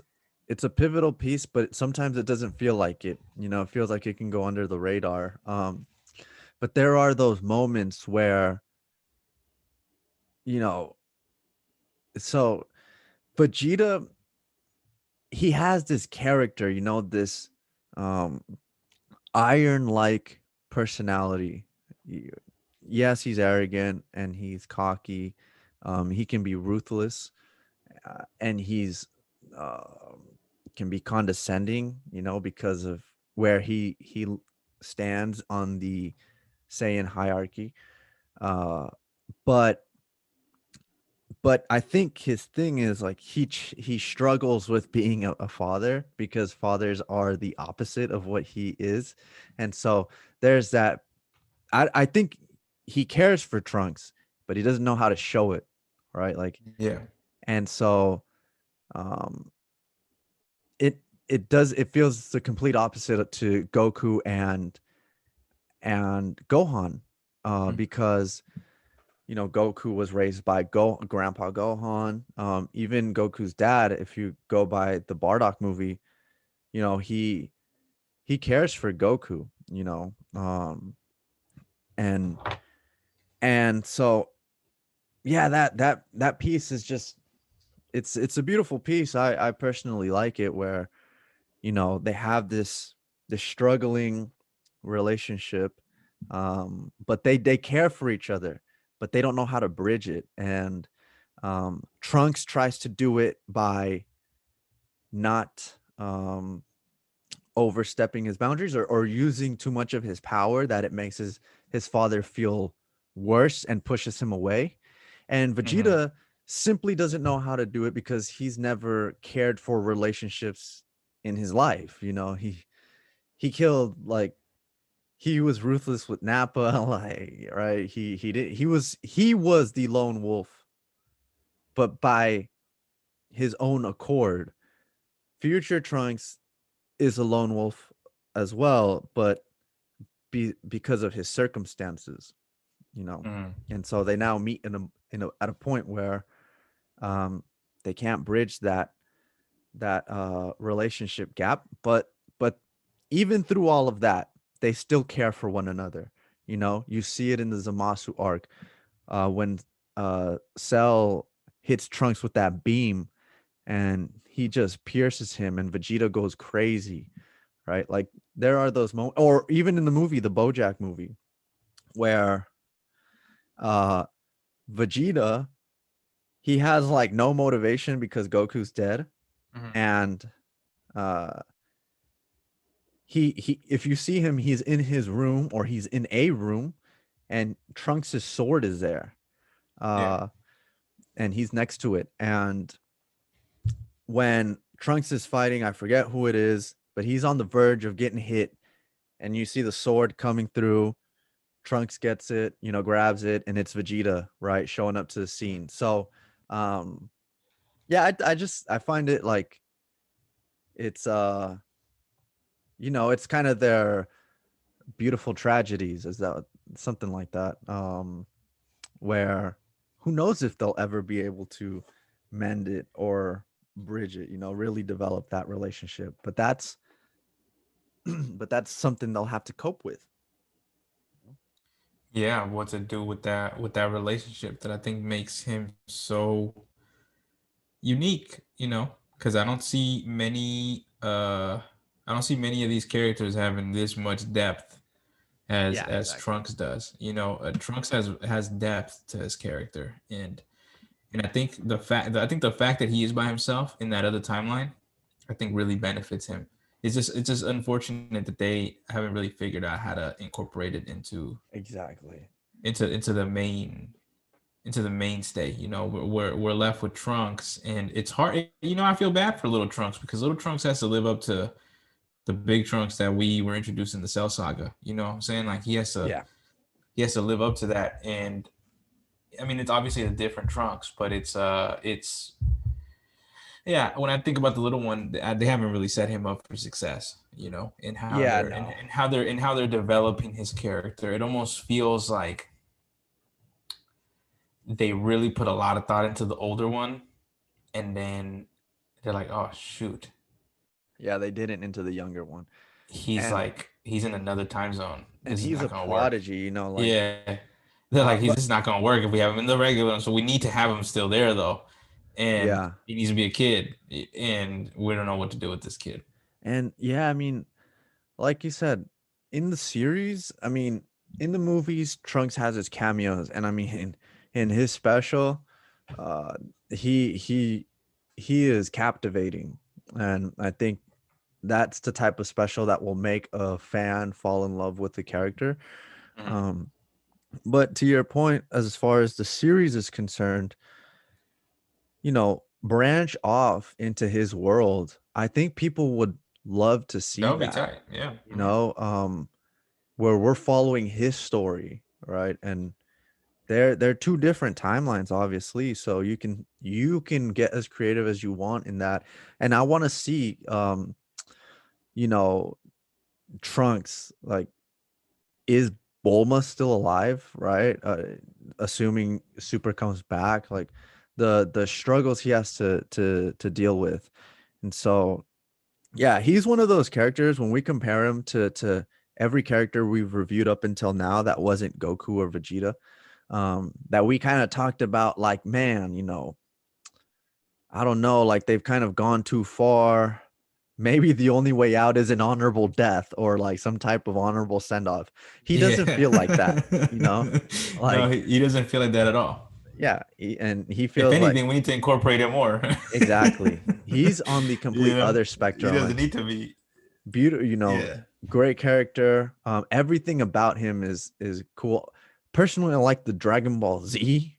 it's a pivotal piece, but sometimes it doesn't feel like it. It feels like it can go under the radar. But there are those moments where, you know, so Vegeta, he has this character, this um iron like personality. Y- Yes, he's arrogant and he's cocky. He can be ruthless, and he's uh, can be condescending, because of where he stands on the Saiyan hierarchy. Uh, but I think his thing is like he struggles with being a father because fathers are the opposite of what he is, and so there's that. I think he cares for Trunks, but he doesn't know how to show it, right? Like, Yeah. and so um, it it feels the complete opposite to Goku and Gohan, Mm. because Goku was raised by Grandpa Gohan. Even Goku's dad, if you go by the Bardock movie, he cares for Goku, and so yeah, that piece is just it's a beautiful piece. I personally like it where they have this struggling relationship, but they care for each other, but they don't know how to bridge it. And Trunks tries to do it by not overstepping his boundaries, or using too much of his power that it makes his father feel worse and pushes him away. And Hmm. Vegeta simply doesn't know how to do it because he's never cared for relationships in his life. He killed, like, he was ruthless with Nappa, like, right? He was the lone wolf, but by his own accord. Future Trunks is a lone wolf as well, but because of his circumstances, you know. Mm. And so they now meet at a point where um they can't bridge that relationship gap, but even through all of that, they still care for one another. You see it in the Zamasu arc, when Cell hits Trunks with that beam and he just pierces him and Vegeta goes crazy, right? Like, there are those moments, or even in the movie, the BoJack movie, where uh Vegeta, he has like no motivation because Goku's dead, Hmm. and uh he if you see him, he's in his room, or he's in a room, and Trunks' sword is there. Yeah. Uh and he's next to it, and when Trunks is fighting, I forget who it is, but he's on the verge of getting hit, and you see the sword coming through. Trunks gets it, grabs it, and it's Vegeta, right, showing up to the scene. So, um, yeah, I find it like it's it's kind of their beautiful tragedies, is that something like that, where who knows if they'll ever be able to mend it or bridge it, really develop that relationship. But that's but that's something they'll have to cope with. Yeah, what to do with that relationship that I think makes him so unique, because I don't see many of these characters having this much depth Yeah, as exactly. Trunks does. Trunks has depth to his character, and I think the fact that he is by himself in that other timeline, I think really benefits him. It's just unfortunate that they haven't really figured out how to incorporate it Exactly. into the mainstay. We're left with Trunks, and it's hard. I feel bad for Little Trunks because Little Trunks has to live up to the big Trunks that we were introduced in the Cell Saga. You know what I'm saying? Like Yeah. he has to live up to that, and I mean it's obviously a different Trunks, but it's yeah. When I think about the little one, they haven't really set him up for success. In how Yeah, they're no. in how they're developing his character. It almost feels like they really put a lot of thought into the older one, and then they're like, oh shoot, Yeah, they didn't into the younger one. And he's in another time zone. This is he's a not gonna work. prodigy, like, Yeah, they're like, he's but just not gonna work if we have him in the regular one. So we need to have him still there though, and yeah. he needs to be a kid, and we don't know what to do with this kid. And yeah, I mean, like you said, in the series, I mean, in the movies, Trunks has his cameos, and I mean, in his special, uh, he he he is captivating, and I think that's the type of special that will make a fan fall in love with the character. Mhm. Um, But to your point, as far as the series is concerned, branch off into his world. I think people would love to That see would be that, tight. Yeah. you know, um, where we're following his story, right? And they're two different timelines, obviously. So you can get as creative as you want in that. And I want to see you know, Trunks, like, is Bulma still alive, right? Assuming Super comes back, like the struggles he has to deal with. And so yeah, he's one of those characters when we compare him to every character we've reviewed up until now that wasn't Goku or Vegeta, that we kind of talked about, like, man, I don't know, like they've kind of gone too far. Maybe the only way out is an honorable death or like some type of honorable send off. He doesn't Yeah. feel like that, No, like, he doesn't feel like that at all. yeah, and he If feels like anything, we need to incorporate it more. exactly. He's on the You complete know, other he spectrum, doesn't like need to be. beautiful, Yeah. great character. Everything about him is cool. Personally, I like the Dragon Ball Z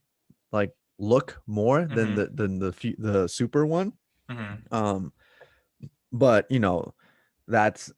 like look more than Hmm. the super one. Hmm. Um, but that's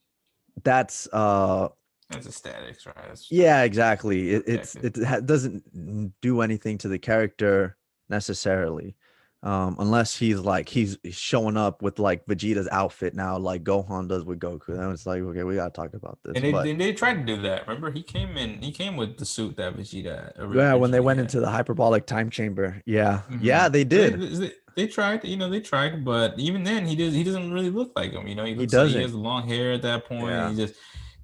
that's That's aesthetics, right? yeah, exactly. Objective. Doesn't do anything to the character necessarily, unless he's showing up with like Vegeta's outfit now, like Gohan does with Goku. Then it's like, okay, we gotta talk about this. And they, But they tried to do that. Remember, he came in. He came with the suit that Vegeta yeah, when they originally went had. into the hyperbolic time chamber, yeah, Hmm. yeah, they So did. they tried. They tried, but even then, he doesn't really look like him. He He looks like he doesn't. has long hair at that point. Yeah, He just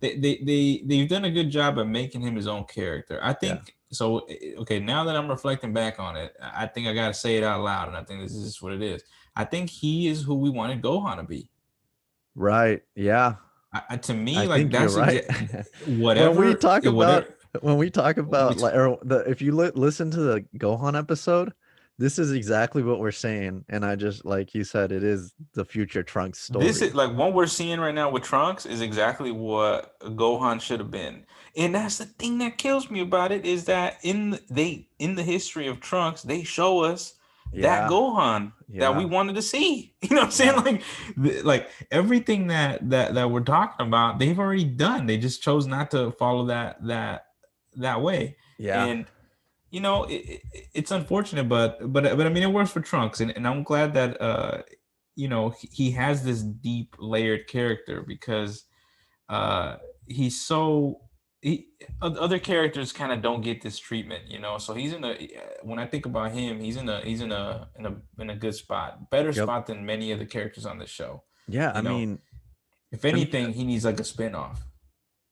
they've done a good job of making him his own character. I yeah, think so. Okay, now that I'm reflecting back on it, I think I gotta say it out loud, and I think this is just what it is. I think he is who we wanted Gohan to be. right. Yeah, To me, I like think you're that's right. when we whatever talk about whatever when we talk we about like, or if you listen to the Gohan episode, this is exactly what we're saying. And I just, like you said, it is the future Trunks This is story. like what we're seeing right now with Trunks is exactly what Gohan should have been. And that's the thing that kills me about it is that in the history of Trunks, they show us that Yeah, Gohan that we yeah, wanted to see. You know what I'm saying? yeah, Like like everything that we're talking about, they've already done. They just chose not to follow that way. yeah, And it's unfortunate, but I mean, it works for Trunks, and I'm glad that he has this deep layered character because uh, he's so other characters kind of don't get this treatment, So he's in a when I think about him, he's in a good spot, better yep, spot than many of the characters on the show. yeah. You know, if I mean, anything, he needs like a spinoff.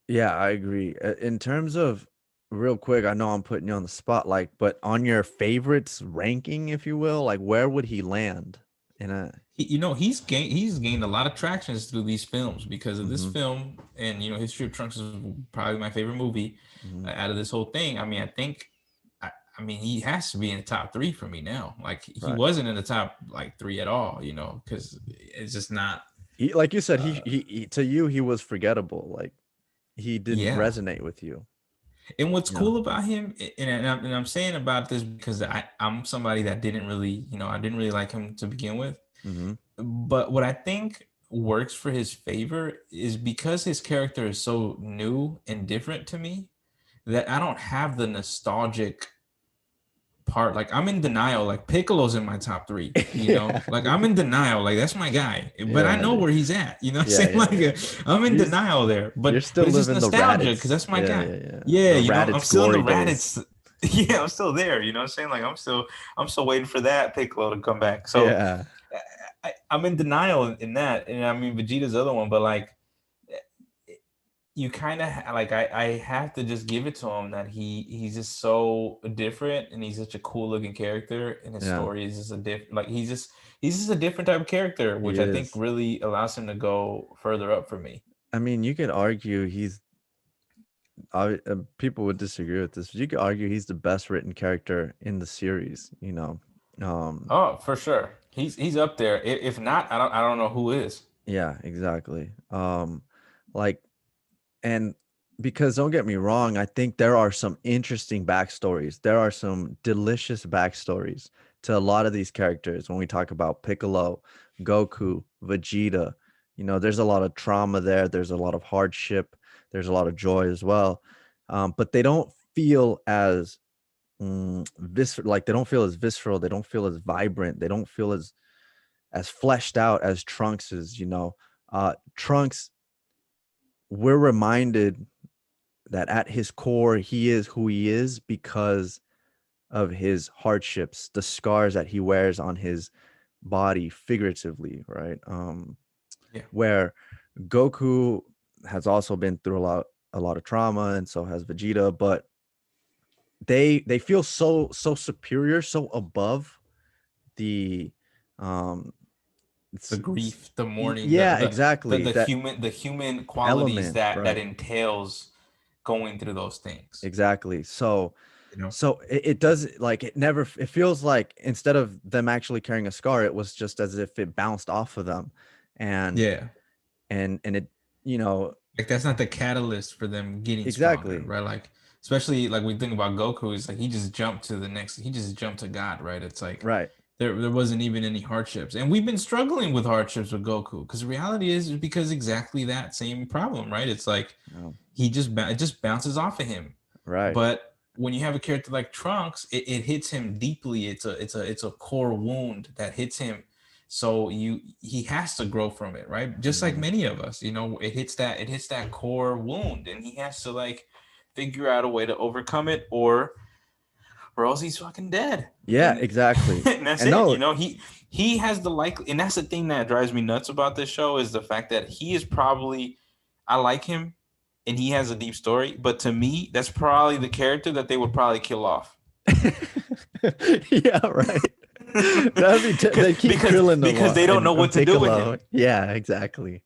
yeah, I agree. In terms of, real quick, I know I'm putting you on the spotlight, but on your favorites ranking, if you will, like where would he land in a? He's gained a lot of tractions through these films because of this Mhm, film, and History of Trunks is probably my favorite movie mhm. out of this whole thing. I mean, I think he has to be in the top three for me now. Like he Right. wasn't in the top like three at all, because it's just not. Like you said, uh he to you he was forgettable. Like he didn't yeah. resonate with you. And what's You know. cool about him, and I'm saying about this because I'm somebody that didn't really, I didn't really like him to begin with. Hmm. But what I think works for his favor is because his character is so new and different to me that I don't have the nostalgic part. Like I'm in denial. Like Piccolo's in my top three. Yeah. Like I'm in denial. Like that's my guy. But I Yeah. know where he's at. You know what I'm Yeah. saying? Yeah. Like Yeah. I'm in He's denial there. You're But still it's just living the nostalgia because Raditz. that's my Yeah. guy. Yeah. Yeah. Yeah, The I'm Raditz still in the glory days. Raditz. Yeah, I'm still there. You know what I'm saying? Like I'm still waiting for that Piccolo to come back. So Yeah. I'm in denial in that, and I mean Vegeta's the other one, but like you kind of like I have to just give it to him that he's just so different and he's such a cool looking character and his Yeah. story is just a different like he's just a different type of character, He which I think is. really allows him to go further up for me. I mean, you could argue he's. People would disagree with this, but you could argue he's the best written character in the series. Um. Oh, for sure, he's up there. If not, I don't know who is. Yeah. Exactly. Like, and because don't get me wrong, I think there are some interesting backstories. There are some delicious backstories to a lot of these characters. When we talk about Piccolo, Goku, Vegeta, there's a lot of trauma there. There's a lot of hardship. There's a lot of joy as well. But they don't feel as like they don't feel as visceral. They don't feel as vibrant. They don't feel as fleshed out as Trunks is. Trunks, we're reminded that at his core, he is who he is because of his hardships, the scars that he wears on his body, figuratively, right? Yeah. Where Goku has also been through a lot of trauma, and so has Vegeta, but they feel so superior, so above the The grief, the mourning, yeah, exactly, the that human qualities element, that right? entails going through those things. Exactly. So You know. it does, like, it feels like instead of them actually carrying a scar, it was just as if it bounced off of them, and Yeah. and it, you know, Like that's not the catalyst for them getting stronger, exactly, right? Like especially like we think about Goku, it's like he just jumped to God, right? It's like right, there wasn't even any hardships. And we've been struggling with hardships with Goku because the reality is because exactly that same problem, right? It's like oh, it just bounces off of him. right, But when you have a character like Trunks, it hits him deeply. It's a core wound that hits him. So he has to grow from it, right? Just like mhm, many of us, it hits that core wound, and he has to like figure out a way to overcome it, or else he's fucking dead. yeah, And, exactly, and that's and it. no, He has the and that's the thing that drives me nuts about this show is the fact that he is probably, I like him, and he has a deep story. But to me, that's probably the character that they would probably kill off. yeah, right. That'd be they keep Krillin a because lot they don't know what to do with Piccolo. him. Yeah, exactly.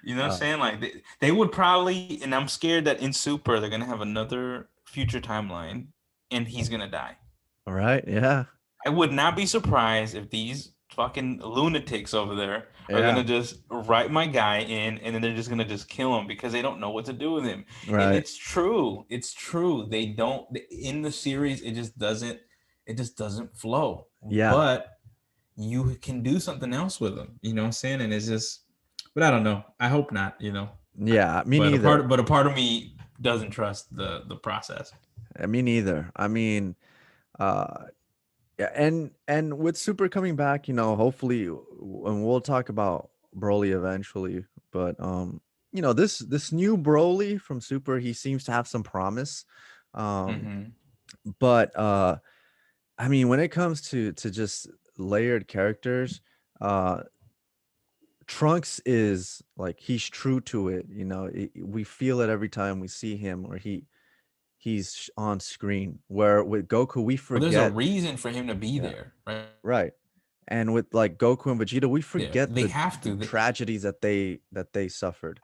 You know what I'm Uh, saying? Like they would probably, and I'm scared that in Super they're gonna have another future timeline, and he's gonna die. all right, yeah, I would not be surprised if these fucking lunatics over there are yeah, gonna just write my guy in, and then they're just gonna just kill him because they don't know what to do with him. And right, it's true. It's true. They don't in the series. It just doesn't. It just doesn't flow. yeah, But you can do something else with them. You know what I'm saying? And it's just. But I don't know. I hope not. yeah. Me But neither. a part of me doesn't trust the process. Me neither. I mean, uh, yeah, and with Super coming back, hopefully, and we'll talk about Broly eventually, but this new Broly from Super, he seems to have some promise. Um, Mm-hmm. but I mean, when it comes to just layered characters, uh, Trunks is like he's true to it. We feel it every time we see him, or he's on screen. Where with Goku, we Well, there's a forget. reason for him to be Yeah, there, right? right. And with like Goku and Vegeta, we There, forget they the have to. tragedies that they suffered.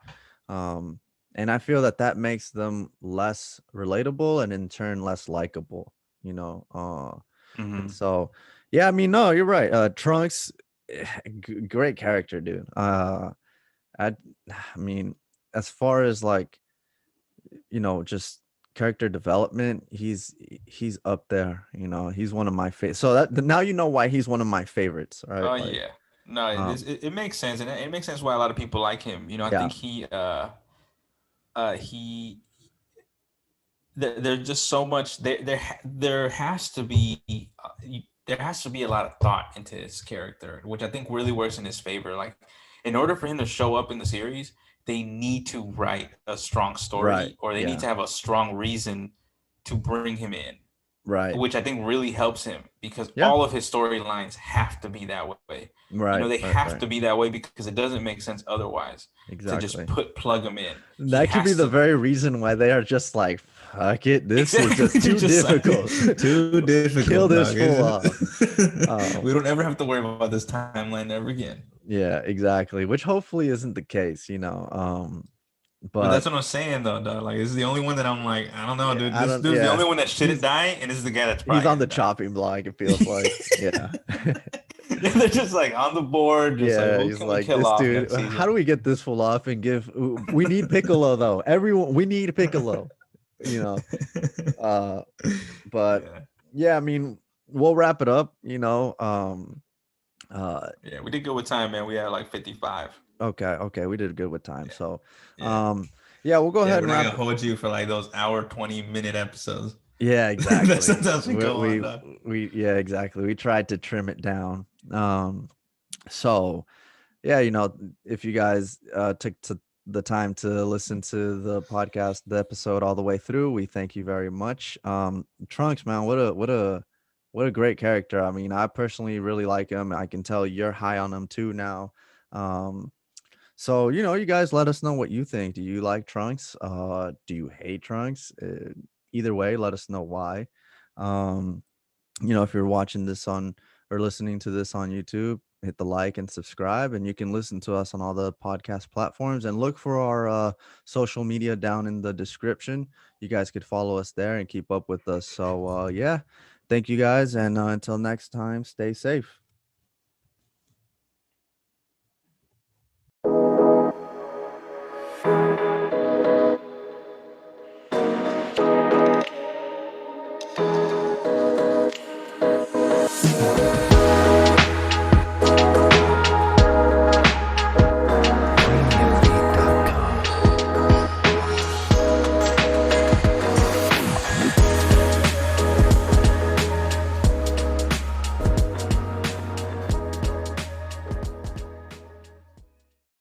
Um, and I feel that makes them less relatable and in turn less likable. And Mm-hmm. so, yeah, I mean, no, you're right. Trunks, great character, dude. I, I mean, as far as like, just character development, he's up there. He's one of my favorites. So that now you know why he's one of my favorites, right? Oh Like, yeah. No, um, it makes sense, and it makes sense why a lot of people like him. I yeah, think he there's just so much there has to be there has to be a lot of thought into his character, which I think really works in his favor. Like, in order for him to show up in the series, they need to write a strong right, story, or they need yeah, to have a strong reason to bring him in, right, which I think really helps him because yeah, all of his storylines have to be that way. right, They right, have right, to be that way because it doesn't make sense otherwise to just exactly. plug him in. He That could be has the to very reason why they are just like, fuck it, this is exactly just too just like difficult. too Kill difficult, this dog. fool off. We Um, don't ever have to worry about this timeline ever again. yeah, exactly. Which hopefully isn't the case. But But that's what I'm saying though, dog. Like, this is the only one that I'm like, I don't know, yeah, dude. I This don't. dude's the Yeah, only one that shouldn't he's die, and this is the guy that's he's probably on gonna the die. chopping block. It feels like, yeah. They're just like on the board, just like Yeah, who he's can we like, kill this off dude, next season? how do we get this full off and give we need Piccolo though. Everyone we need Piccolo, you know. Uh but Yeah, yeah, I mean, we'll wrap it up, yeah, we did good with time, man. We had like 55. okay, we did good with time. Yeah, So yeah, yeah, we'll go yeah. ahead We're and not wrap gonna hold you for like those hour 20-minute episodes Yeah, that exactly. sometimes we We, go on. we we yeah, exactly. We tried to trim it down. So yeah, if you guys took the time to listen to the podcast, the episode all the way through, we thank you very much. Trunks, man, what a great character. I mean, I personally really like him. I can tell you're high on him too now. Um, so you guys let us know what you think. Do you like Trunks? Do you hate Trunks? Either way, let us know why. Um, if you're watching this on or listening to this on YouTube, hit the like and subscribe, and you can listen to us on all the podcast platforms and look for our social media down in the description. You guys could follow us there and keep up with us. So yeah, thank you guys, and until next time, stay safe.